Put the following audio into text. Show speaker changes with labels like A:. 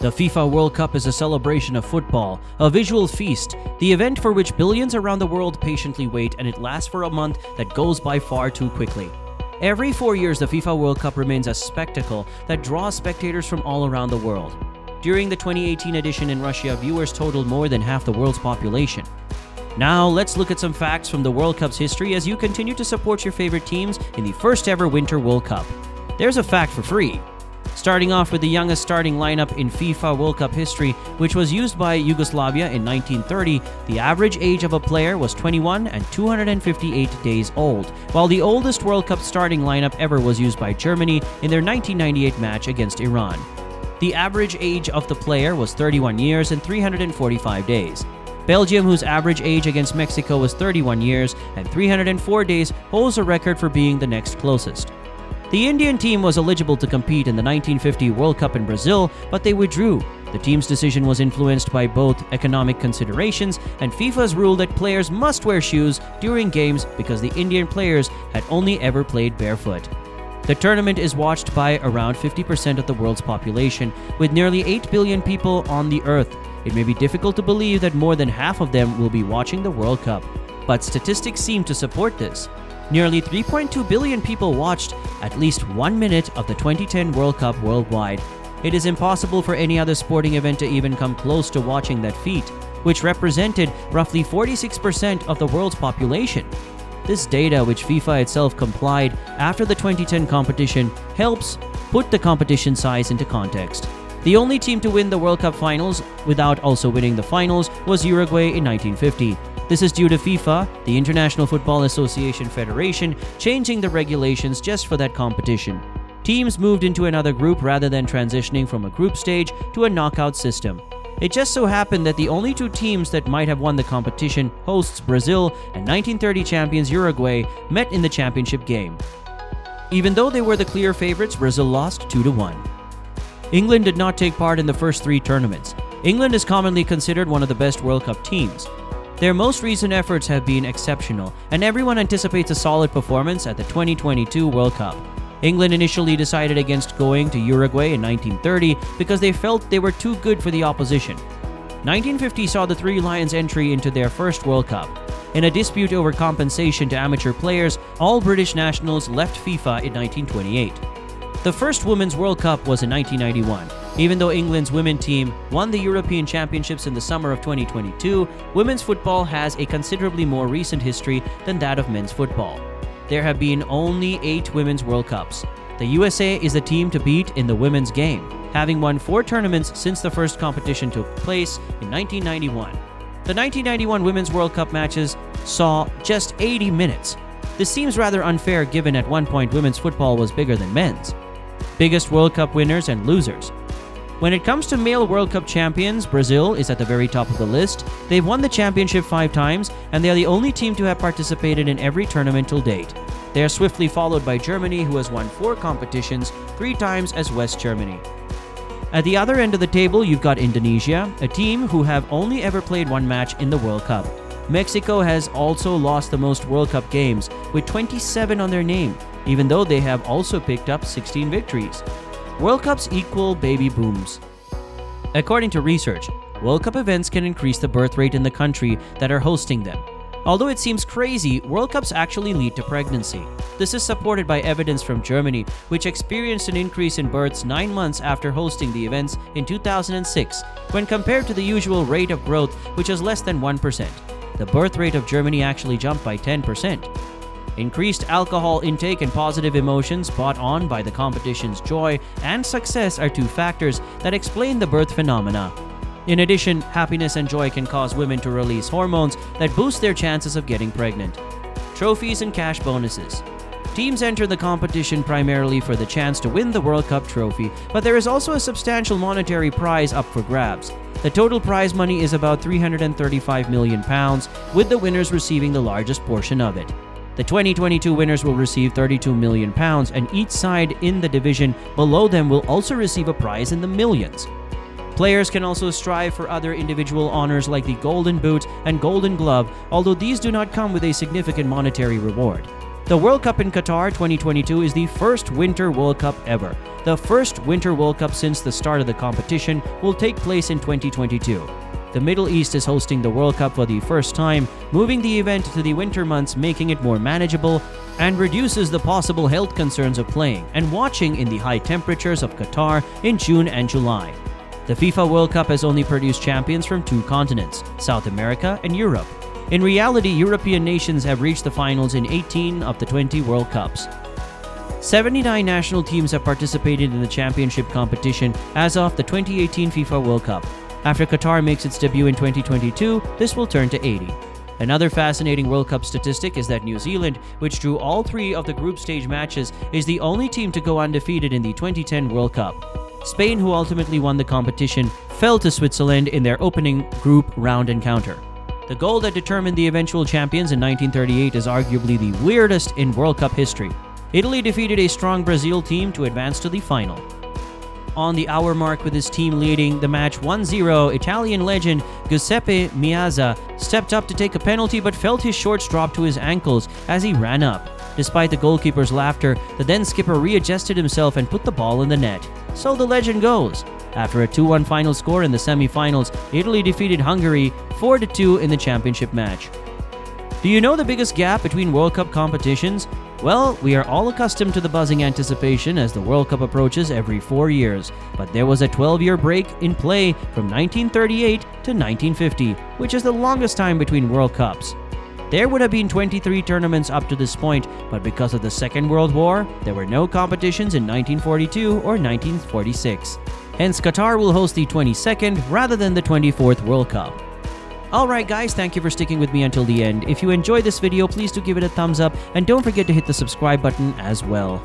A: The FIFA World Cup is a celebration of football, a visual feast, the event for which billions around the world patiently wait, and it lasts for a month that goes by far too quickly. Every 4 years, the FIFA World Cup remains a spectacle that draws spectators from all around the world. During the 2018 edition in Russia, viewers totaled more than half the world's population. Now, let's look at some facts from the World Cup's history as you continue to support your favorite teams in the first ever Winter World Cup. There's a fact for free. Starting off with the youngest starting lineup in FIFA World Cup history, which was used by Yugoslavia in 1930, the average age of a player was 21 and 258 days old, while the oldest World Cup starting lineup ever was used by Germany in their 1998 match against Iran. The average age of the player was 31 years and 345 days. Belgium, whose average age against Mexico was 31 years and 304 days, holds a record for being the next closest. The Indian team was eligible to compete in the 1950 World Cup in Brazil, but they withdrew. The team's decision was influenced by both economic considerations and FIFA's rule that players must wear shoes during games because the Indian players had only ever played barefoot. The tournament is watched by around 50% of the world's population, with nearly 8 billion people on the earth. It may be difficult to believe that more than half of them will be watching the World Cup, but statistics seem to support this. Nearly 3.2 billion people watched at least 1 minute of the 2010 World Cup worldwide. It is impossible for any other sporting event to even come close to watching that feat, which represented roughly 46% of the world's population. This data, which FIFA itself complied after the 2010 competition, helps put the competition size into context. The only team to win the World Cup finals without also winning the finals was Uruguay in 1950. This is due to FIFA, the International Football Association Federation, changing the regulations just for that competition. Teams moved into another group rather than transitioning from a group stage to a knockout system. It just so happened that the only two teams that might have won the competition, hosts Brazil and 1930 champions Uruguay, met in the championship game. Even though they were the clear favorites, Brazil lost 2-1. England did not take part in the first three tournaments. England is commonly considered one of the best World Cup teams. Their most recent efforts have been exceptional, and everyone anticipates a solid performance at the 2022 World Cup. England initially decided against going to Uruguay in 1930 because they felt they were too good for the opposition. 1950 saw the Three Lions' entry into their first World Cup. In a dispute over compensation to amateur players, all British nationals left FIFA in 1928. The first Women's World Cup was in 1991. Even though England's women's team won the European Championships in the summer of 2022, women's football has a considerably more recent history than that of men's football. There have been only 8 Women's World Cups. The USA is the team to beat in the women's game, having won 4 tournaments since the first competition took place in 1991. The 1991 Women's World Cup matches saw just 80 minutes. This seems rather unfair given at one point women's football was bigger than men's. Biggest World Cup winners and losers. When it comes to male World Cup champions, Brazil is at the very top of the list. They've won the championship 5 times, and they are the only team to have participated in every tournament till date. They are swiftly followed by Germany, who has won 4 competitions, 3 times as West Germany. At the other end of the table, you've got Indonesia, a team who have only ever played 1 match in the World Cup. Mexico has also lost the most World Cup games, with 27 on their name, even though they have also picked up 16 victories. World Cups equal baby booms. According to research, World Cup events can increase the birth rate in the country that are hosting them. Although it seems crazy, World Cups actually lead to pregnancy. This is supported by evidence from Germany, which experienced an increase in births 9 months after hosting the events in 2006, when compared to the usual rate of growth, which is less than 1%. The birth rate of Germany actually jumped by 10%. Increased alcohol intake and positive emotions brought on by the competition's joy and success are 2 factors that explain the birth phenomena. In addition, happiness and joy can cause women to release hormones that boost their chances of getting pregnant. Trophies and cash bonuses. Teams enter the competition primarily for the chance to win the World Cup trophy, but there is also a substantial monetary prize up for grabs. The total prize money is about £335 million, with the winners receiving the largest portion of it. The 2022 winners will receive £32 million, and each side in the division below them will also receive a prize in the millions. Players can also strive for other individual honors like the Golden Boot and Golden Glove, although these do not come with a significant monetary reward. The World Cup in Qatar 2022 is the first Winter World Cup ever. The first Winter World Cup since the start of the competition will take place in 2022. The Middle East is hosting the World Cup for the first time, moving the event to the winter months, making it more manageable and reduces the possible health concerns of playing and watching in the high temperatures of Qatar in June and July. The FIFA World Cup has only produced champions from 2 continents, South America and Europe. In reality, European nations have reached the finals in 18 of the 20 World Cups. 79 national teams have participated in the championship competition as of the 2018 FIFA World Cup. After Qatar makes its debut in 2022, this will turn to 80. Another fascinating World Cup statistic is that New Zealand, which drew all 3 of the group stage matches, is the only team to go undefeated in the 2010 World Cup. Spain, who ultimately won the competition, fell to Switzerland in their opening group round encounter. The goal that determined the eventual champions in 1938 is arguably the weirdest in World Cup history. Italy defeated a strong Brazil team to advance to the final. On the hour mark, with his team leading the match 1-0, Italian legend Giuseppe Meazza stepped up to take a penalty but felt his shorts drop to his ankles as he ran up. Despite the goalkeeper's laughter, the then skipper readjusted himself and put the ball in the net. So the legend goes. After a 2-1 final score in the semi-finals, Italy defeated Hungary 4-2 in the championship match. Do you know the biggest gap between World Cup competitions? Well, we are all accustomed to the buzzing anticipation as the World Cup approaches every 4 years, but there was a 12-year break in play from 1938 to 1950, which is the longest time between World Cups. There would have been 23 tournaments up to this point, but because of the Second World War, there were no competitions in 1942 or 1946. Hence, Qatar will host the 22nd rather than the 24th World Cup. Alright guys, thank you for sticking with me until the end. If you enjoyed this video, please do give it a thumbs up and don't forget to hit the subscribe button as well.